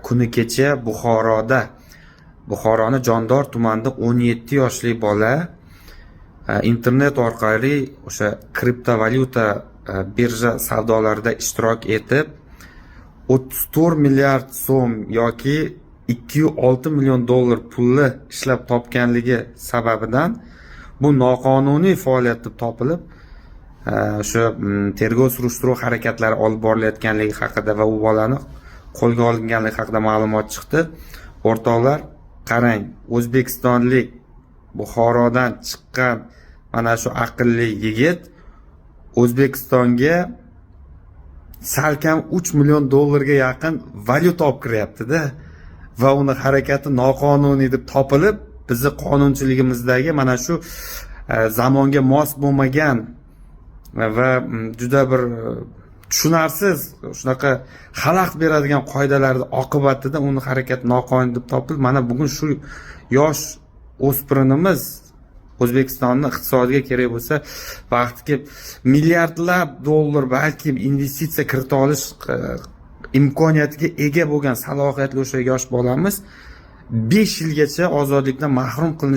kuni kecha Buxoroning Jondor tumanida 17 yoshli bola internet orqali o'sha kriptovalyuta birja savdolarida ishtirok etib 34 milliard so'm yoki 206 million dollar pulni ishlab topganligi sababidan bu noqonuniy faoliyat deb topilib o'sha tergov surishtiruv harakatlari olib borilayotganligi haqida va u bolani qo'lga olinganligi haqida ma'lumot chiqdi. O'rtoqlar, qarang, o'zbekistonlik Buxorodan chiqqan mana shu aqlli yigit O'zbekistonga salkam 3 million dollarga yaqin valyuta olib kiryapti-da va uni harakati noqonuniy deb topilib, bizni qonunchiligimizdagi mana shu zamonga mos bo'lmagan va juda bir tushunarsiz shunaqa xalaqit beradigan qoidalarni oqibatida uni harakati noqonuniy deb topilib, mana bugun shu yosh o'spirinimiz O'zbekistonning iqtisodiga kerak bo'lsa vaqti kelib milliardlab dollar balki investitsiya kirita olish imkoniyatiga ega bo'lgan salohiyatli o'sha yosh bolamiz 5 yilgacha ozodlikdan mahrum qilinadi.